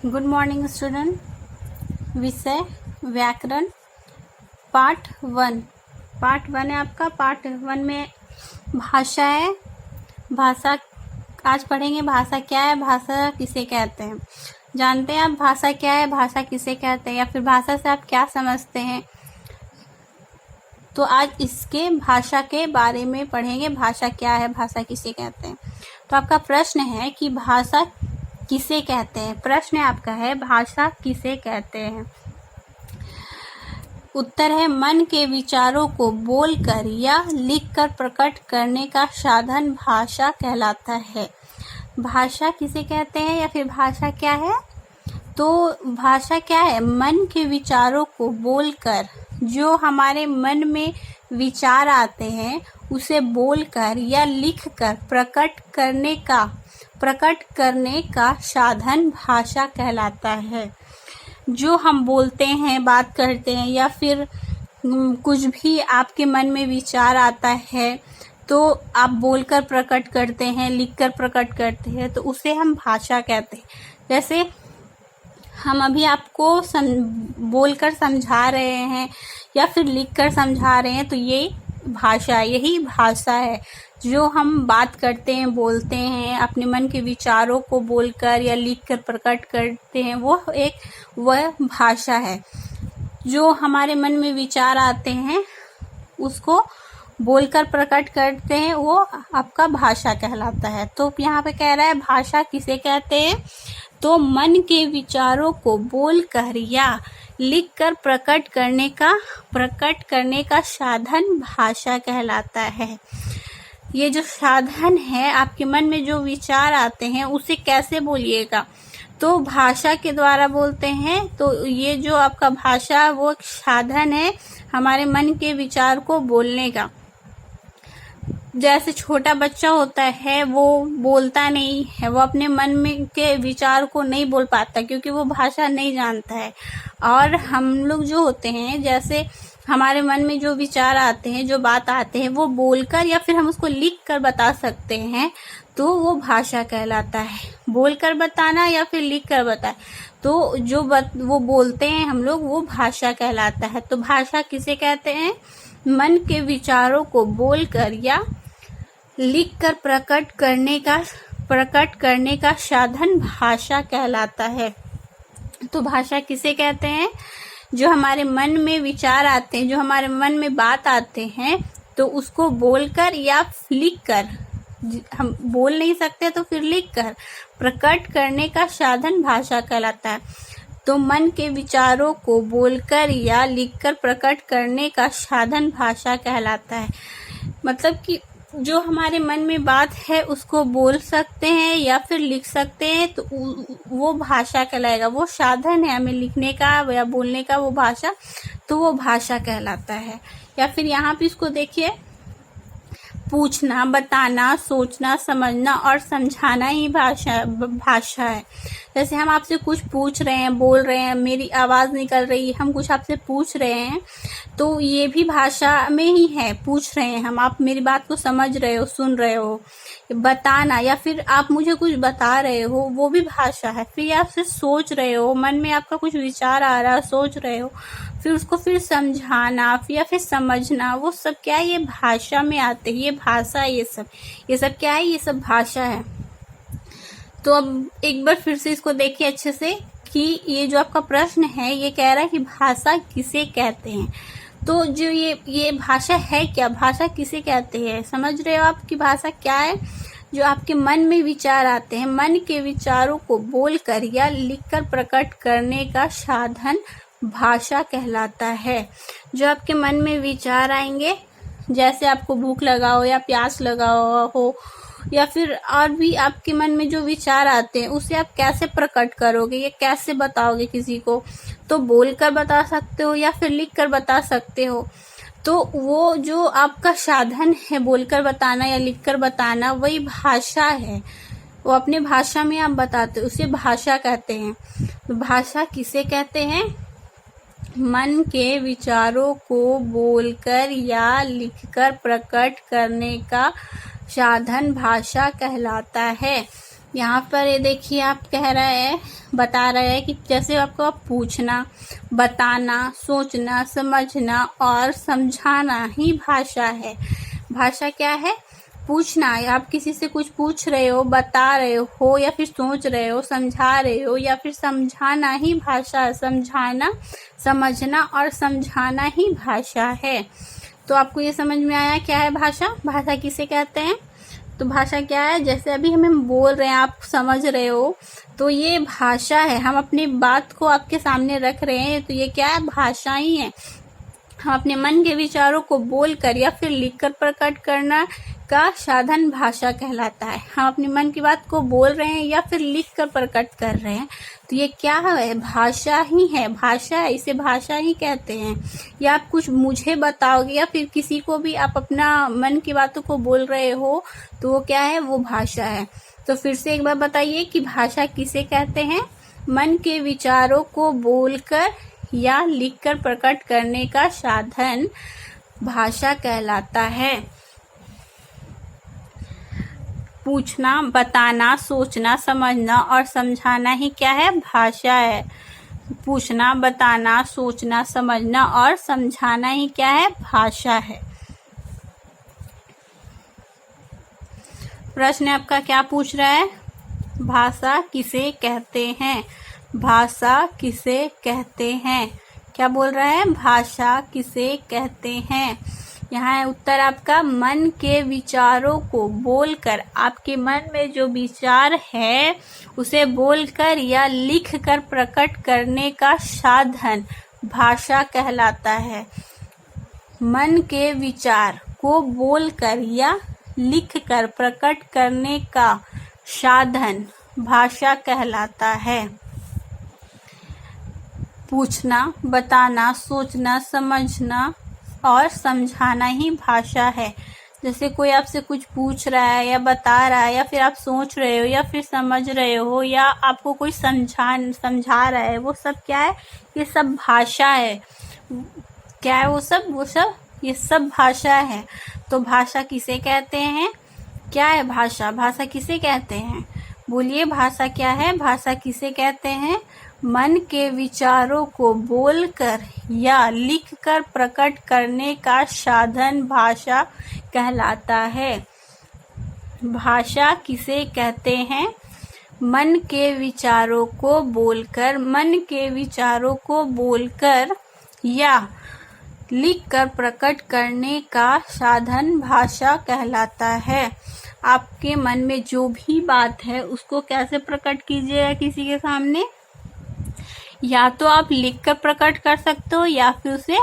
Good morning student. विषय व्याकरण part one है आपका। पार्ट वन में भाषा है। भाषा आज पढ़ेंगे। भाषा क्या है, भाषा किसे कहते हैं। जानते हैं आप भाषा क्या है, भाषा किसे कहते हैं, या फिर भाषा से आप क्या समझते हैं? तो आज इसके भाषा के बारे में पढ़ेंगे। भाषा क्या है, भाषा किसे कहते हैं। तो आपका प्रश्न है कि भाषा किसे कहते हैं। प्रश्न आपका है भाषा किसे कहते हैं। उत्तर है मन के विचारों को बोलकर या लिखकर प्रकट करने का साधन भाषा कहलाता है। भाषा किसे कहते हैं या फिर भाषा क्या है? तो भाषा क्या है? मन के विचारों को बोलकर, जो हमारे मन में विचार आते हैं उसे बोलकर या लिखकर प्रकट करने का साधन भाषा कहलाता है। जो हम बोलते हैं, बात करते हैं, या फिर कुछ भी आपके मन में विचार आता है तो आप बोलकर प्रकट करते हैं, लिखकर प्रकट करते हैं, तो उसे हम भाषा कहते हैं। जैसे हम अभी आपको बोलकर समझा रहे हैं या फिर लिखकर समझा रहे हैं, तो ये भाषा, यही भाषा है। जो हम बात करते हैं, बोलते हैं, अपने मन के विचारों को बोलकर या लिखकर प्रकट करते हैं, वह भाषा है। जो हमारे मन में विचार आते हैं उसको बोलकर प्रकट करते हैं, वो आपका भाषा कहलाता है। तो यहाँ पे कह रहा है भाषा किसे कहते हैं, तो मन के विचारों को बोलकर या लिखकर प्रकट करने का साधन भाषा कहलाता है। ये जो साधन है, आपके मन में जो विचार आते हैं उसे कैसे बोलिएगा, तो भाषा के द्वारा बोलते हैं। तो ये जो आपका भाषा, वो एक साधन है हमारे मन के विचार को बोलने का। जैसे छोटा बच्चा होता है, वो बोलता नहीं है, वो अपने मन में के विचार को नहीं बोल पाता क्योंकि वो भाषा नहीं जानता है। और हम लोग जो होते हैं, जैसे हमारे मन में जो विचार आते हैं, जो बात आते हैं, वो बोलकर या फिर हम उसको लिख कर बता सकते हैं, तो वो भाषा कहलाता है। बोलकर बताना या फिर लिख कर बताए, तो जो वो बोलते हैं हम लोग, वो भाषा कहलाता है। तो भाषा किसे कहते हैं? मन के विचारों को बोलकर या लिखकर प्रकट करने का साधन भाषा कहलाता है। तो भाषा किसे कहते हैं? जो हमारे मन में विचार आते हैं, जो हमारे मन में बात आते हैं, तो उसको बोलकर या लिखकर, हम बोल नहीं सकते तो फिर लिखकर प्रकट करने का साधन भाषा कहलाता है। तो मन के विचारों को बोलकर या लिखकर प्रकट करने का साधन भाषा कहलाता है। मतलब कि जो हमारे मन में बात है उसको बोल सकते हैं या फिर लिख सकते हैं, तो वो भाषा कहलाएगा। वो साधन है हमें लिखने का या बोलने का, वो भाषा, तो वो भाषा कहलाता है। या फिर यहाँ पे इसको देखिए, पूछना, बताना, सोचना, समझना और समझाना ही भाषा है। जैसे हम आपसे कुछ पूछ रहे हैं, बोल रहे हैं, मेरी आवाज़ निकल रही है, हम कुछ आपसे पूछ रहे हैं, तो ये भी भाषा में ही है। पूछ रहे हैं हम, आप मेरी बात को समझ रहे हो, सुन रहे हो। बताना या फिर आप मुझे कुछ बता रहे हो, वो भी भाषा है। फिर आपसे सोच रहे हो, मन में आपका कुछ विचार आ रहा है, सोच रहे हो, फिर उसको फिर समझाना या फिर समझना, वो सब क्या है? ये भाषा में आते हैं। ये भाषा, ये सब क्या है? ये सब भाषा है। तो अब एक बार फिर से इसको देखिए अच्छे से कि ये जो आपका प्रश्न है, ये कह रहा है कि भाषा किसे कहते हैं। तो जो ये भाषा है क्या, भाषा किसे कहते हैं, समझ रहे हो आप कि भाषा क्या है? जो आपके मन में विचार आते हैं, मन के विचारों को बोलकर या लिखकर प्रकट करने का साधन भाषा कहलाता है। जो आपके मन में विचार आएंगे, जैसे आपको भूख लगा हो या प्यास लगा हो या फिर और भी आपके मन में जो विचार आते हैं, उसे आप कैसे प्रकट करोगे, ये कैसे बताओगे किसी को? तो बोलकर बता सकते हो या फिर लिख कर बता सकते हो। तो वो जो आपका साधन है बोलकर बताना या लिखकर बताना, वही भाषा है। वो अपने भाषा में आप बताते हो, उसे भाषा कहते हैं। तो भाषा किसे कहते हैं? मन के विचारों को बोलकर या लिखकर प्रकट करने का साधन भाषा कहलाता है। यहाँ पर ये देखिए आप कह रहे हैं, बता रहे हैं कि जैसे आपको पूछना, बताना, सोचना, समझना और समझाना ही भाषा है। भाषा क्या है? पूछना है, आप किसी से कुछ पूछ रहे हो, बता रहे हो या फिर सोच रहे हो, समझा रहे हो या फिर समझाना ही भाषा है। समझाना, समझना और समझाना ही भाषा है। तो आपको ये समझ में आया क्या है भाषा? भाषा किसे कहते हैं? तो भाषा क्या है? जैसे अभी हम बोल रहे हैं, आप समझ रहे हो, तो ये भाषा है। हम अपनी बात को आपके सामने रख रहे हैं, तो ये क्या है? भाषा ही है। हम अपने मन के विचारों को बोलकर या फिर लिखकर प्रकट करना का साधन भाषा कहलाता है। हम अपने मन की बात को बोल रहे हैं या फिर लिखकर प्रकट कर रहे हैं, तो ये क्या है? भाषा ही है। भाषा है, इसे भाषा ही कहते हैं। या आप कुछ मुझे बताओगे या फिर किसी को भी आप अपना मन की बातों को बोल रहे हो, तो वो क्या है? वो भाषा है। तो फिर से एक बार बताइए कि भाषा किसे कहते हैं? मन के विचारों को बोलकर या लिखकर प्रकट करने का साधन भाषा कहलाता है। पूछना, बताना, सोचना, समझना और समझाना ही क्या है? भाषा है। पूछना, बताना, सोचना, समझना और समझाना ही क्या है? भाषा है। प्रश्न आपका क्या पूछ रहा है? भाषा किसे कहते हैं? भाषा किसे कहते हैं? क्या बोल रहा है? भाषा किसे कहते हैं? यहाँ है उत्तर आपका, मन के विचारों को बोलकर, आपके मन में जो विचार है उसे बोलकर या लिखकर प्रकट करने का साधन भाषा कहलाता है। मन के विचार को बोलकर या लिखकर प्रकट करने का साधन भाषा कहलाता है। पूछना, बताना, सोचना, समझना और समझाना ही भाषा है। जैसे कोई आपसे कुछ पूछ रहा है या बता रहा है या फिर आप सोच रहे हो या फिर समझ रहे हो या आपको कोई समझा रहा है, वो सब क्या है? ये सब भाषा है। क्या है वो सब ये सब भाषा है। तो भाषा किसे कहते हैं? क्या है भाषा? भाषा किसे कहते हैं? बोलिए, भाषा क्या है? भाषा किसे कहते हैं? मन के विचारों को बोलकर या लिखकर प्रकट करने का साधन भाषा कहलाता है। भाषा किसे कहते हैं? मन के विचारों को बोलकर, मन के विचारों को बोलकर या लिखकर प्रकट करने का साधन भाषा कहलाता है। आपके मन में जो भी बात है उसको कैसे प्रकट कीजिएगा किसी के सामने? या तो आप लिखकर प्रकट कर सकते हो या फिर उसे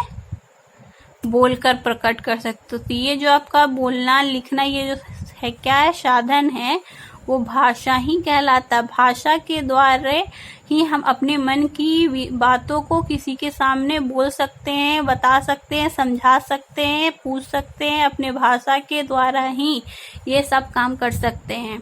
बोलकर प्रकट कर सकते हो। तो ये जो आपका बोलना, लिखना, ये जो है क्या है? साधन है, वो भाषा ही कहलाता है। भाषा के द्वारा ही हम अपने मन की बातों को किसी के सामने बोल सकते हैं, बता सकते हैं, समझा सकते हैं, पूछ सकते हैं। अपने भाषा के द्वारा ही ये सब काम कर सकते हैं।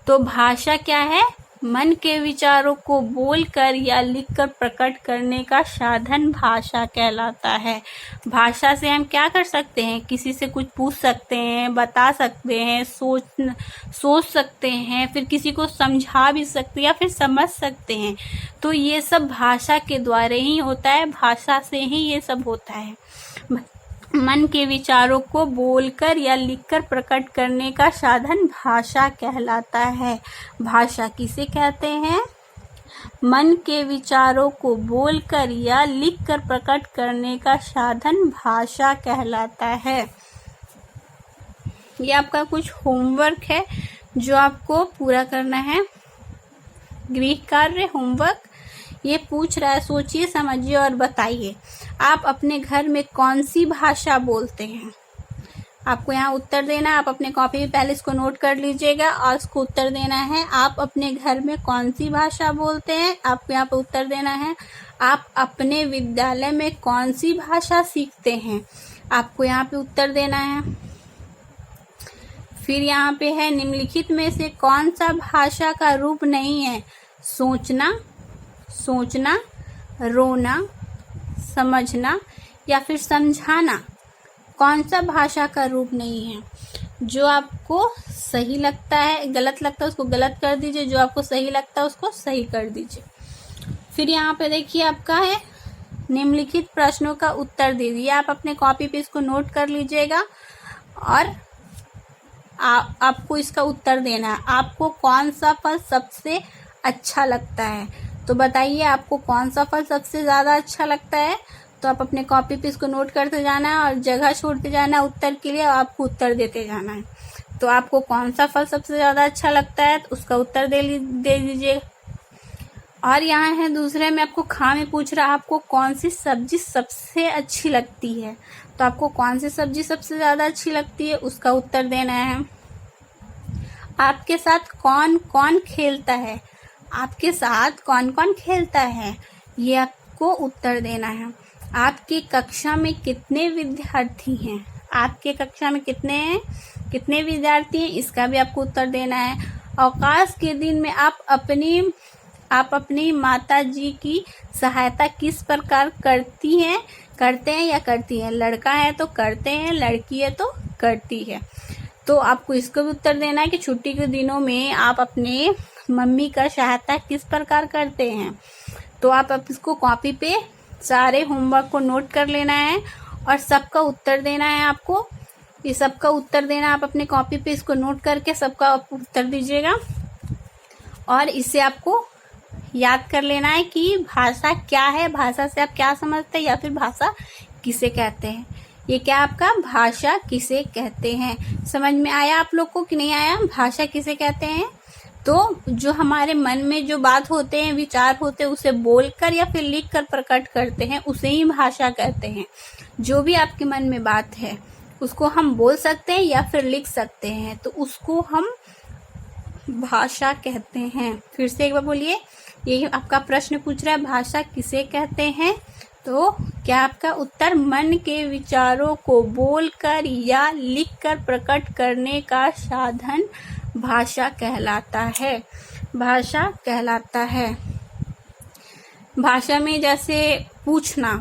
तो भाषा क्या है? मन के विचारों को बोलकर या लिखकर प्रकट करने का साधन भाषा कहलाता है। भाषा से हम क्या कर सकते हैं? किसी से कुछ पूछ सकते हैं, बता सकते हैं, सोच सकते हैं, फिर किसी को समझा भी सकते हैं या फिर समझ सकते हैं। तो ये सब भाषा के द्वारा ही होता है, भाषा से ही ये सब होता है। मन के विचारों को बोलकर या लिखकर प्रकट करने का साधन भाषा कहलाता है। भाषा किसे कहते हैं? मन के विचारों को बोलकर या लिखकर प्रकट करने का साधन भाषा कहलाता है। ये आपका कुछ होमवर्क है जो आपको पूरा करना है। गृह कार्य होमवर्क ये पूछ रहा है, सोचिए, समझिए और बताइए आप अपने घर में कौन सी भाषा बोलते हैं। आपको यहाँ उत्तर देना है। आप अपने कॉपी में पहले इसको नोट कर लीजिएगा और इसको उत्तर देना है। आप अपने घर में कौन सी भाषा बोलते हैं, आपको यहाँ पे उत्तर देना है। आप अपने विद्यालय में कौन सी भाषा सीखते हैं, आपको यहाँ पे उत्तर देना है। फिर यहाँ पे है, निम्नलिखित में से कौन सा भाषा का रूप नहीं है? सोचना, रोना, समझना या फिर समझाना। कौन सा भाषा का रूप नहीं है? जो आपको सही लगता है, गलत लगता है उसको गलत कर दीजिए, जो आपको सही लगता है उसको सही कर दीजिए। फिर यहाँ पे देखिए आपका है निम्नलिखित प्रश्नों का उत्तर दीजिए। आप अपने कॉपी पे इसको नोट कर लीजिएगा और आपको इसका उत्तर देना है। आपको कौन सा फल सबसे अच्छा लगता है, तो बताइए आपको कौन सा फल सबसे ज़्यादा अच्छा लगता है। तो आप अपने कॉपी पे इसको नोट करते जाना है और जगह छोड़ते जाना है उत्तर के लिए, आपको उत्तर देते जाना है। तो आपको कौन सा फल सबसे ज़्यादा अच्छा लगता है तो उसका उत्तर दे दीजिए। और यहाँ है दूसरे में आपको खा में पूछ रहा है आपको कौन सी सब्जी सबसे अच्छी लगती है, तो आपको कौन सी सब्जी सबसे ज़्यादा अच्छी लगती है उसका उत्तर देना है। आपके साथ कौन कौन खेलता है, आपके साथ कौन कौन खेलता है ये आपको उत्तर देना है। आपकी कक्षा में कितने विद्यार्थी हैं, आपके कक्षा में कितने विद्यार्थी हैं इसका भी आपको उत्तर देना है। अवकाश के दिन में आप अपनी माता जी की सहायता किस प्रकार करते हैं या करती हैं। लड़का है तो करते हैं, लड़की है तो करती है। तो आपको इसको भी उत्तर देना है कि छुट्टी के दिनों में आप अपने मम्मी का सहायता किस प्रकार करते हैं। तो आप इसको कॉपी पे सारे होमवर्क को नोट कर लेना है और सबका उत्तर देना है। आपको ये सबका उत्तर देना, आप अपने कॉपी पे इसको नोट करके सबका उत्तर दीजिएगा और इससे आपको याद कर लेना है कि भाषा क्या है, भाषा से आप क्या समझते हैं या फिर भाषा किसे कहते हैं। ये क्या आपका भाषा किसे कहते हैं, समझ में आया आप लोग को कि नहीं आया। भाषा किसे कहते हैं तो जो हमारे मन में जो बात होते हैं, विचार होते हैं, उसे बोलकर या फिर लिख कर प्रकट करते हैं, उसे ही भाषा कहते हैं। जो भी आपके मन में बात है उसको हम बोल सकते हैं या फिर लिख सकते हैं, तो उसको हम भाषा कहते हैं। फिर से एक बार बोलिए, ये आपका प्रश्न पूछ रहा है भाषा किसे कहते हैं, तो क्या आपका उत्तर मन के विचारों को बोलकर या लिखकर प्रकट करने का साधन भाषा कहलाता है। भाषा कहलाता है। भाषा में जैसे पूछना,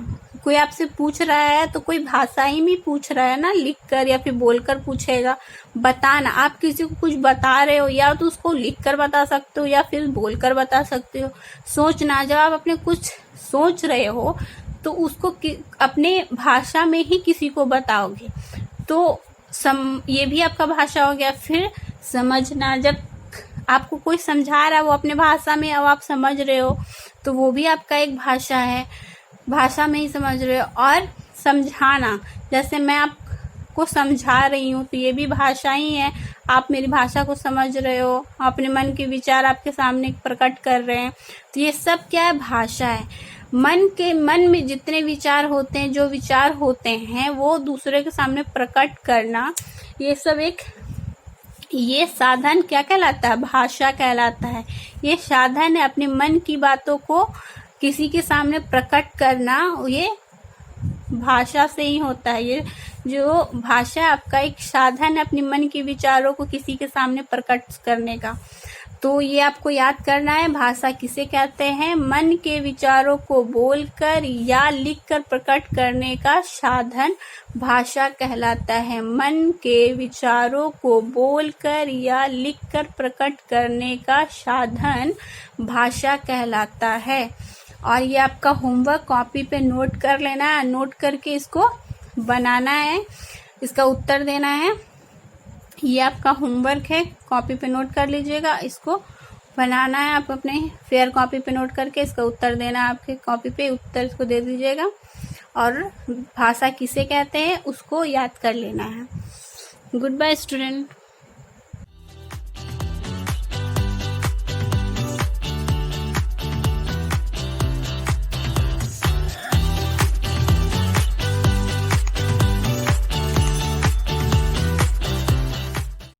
कोई आपसे पूछ रहा है तो कोई भाषा ही में पूछ रहा है ना, लिखकर या फिर बोलकर पूछेगा। बताना, आप किसी को कुछ बता रहे हो या तो उसको लिखकर बता सकते हो या फिर बोलकर बता सकते हो। सोचना, जब आप अपने कुछ सोच रहे हो तो उसको अपने भाषा में ही किसी को बताओगे, तो ये भी आपका भाषा हो गया। फिर समझना, जब आपको कोई समझा रहा है वो अपने भाषा में अब आप समझ रहे हो तो वो भी आपका एक भाषा है, भाषा में ही समझ रहे हो। और समझाना, जैसे मैं आपको समझा रही हूँ तो ये भी भाषा ही है, आप मेरी भाषा को समझ रहे हो, अपने मन के विचार आपके सामने प्रकट कर रहे हैं, तो ये सब क्या है, भाषा है। मन में जितने विचार होते हैं, जो विचार होते हैं वो दूसरे के सामने प्रकट करना, ये सब ये साधन क्या कहलाता है, भाषा कहलाता है। ये साधन है अपने मन की बातों को किसी के सामने प्रकट करना, ये भाषा से ही होता है। ये जो भाषा आपका एक साधन है अपने मन के विचारों को किसी के सामने प्रकट करने का। तो ये आपको याद करना है, भाषा किसे कहते हैं, मन के विचारों को बोलकर या लिखकर प्रकट करने का साधन भाषा कहलाता है। मन के विचारों को बोलकर या लिखकर प्रकट करने का साधन भाषा कहलाता है। और ये आपका होमवर्क कॉपी पे नोट कर लेना है, नोट करके इसको बनाना है, इसका उत्तर देना है। ये आपका होमवर्क है, कॉपी पे नोट कर लीजिएगा, इसको बनाना है। आप अपने फेयर कॉपी पे नोट करके इसका उत्तर देना है, आपके कॉपी पे उत्तर इसको दे दीजिएगा और भाषा किसे कहते हैं उसको याद कर लेना है। Goodbye student.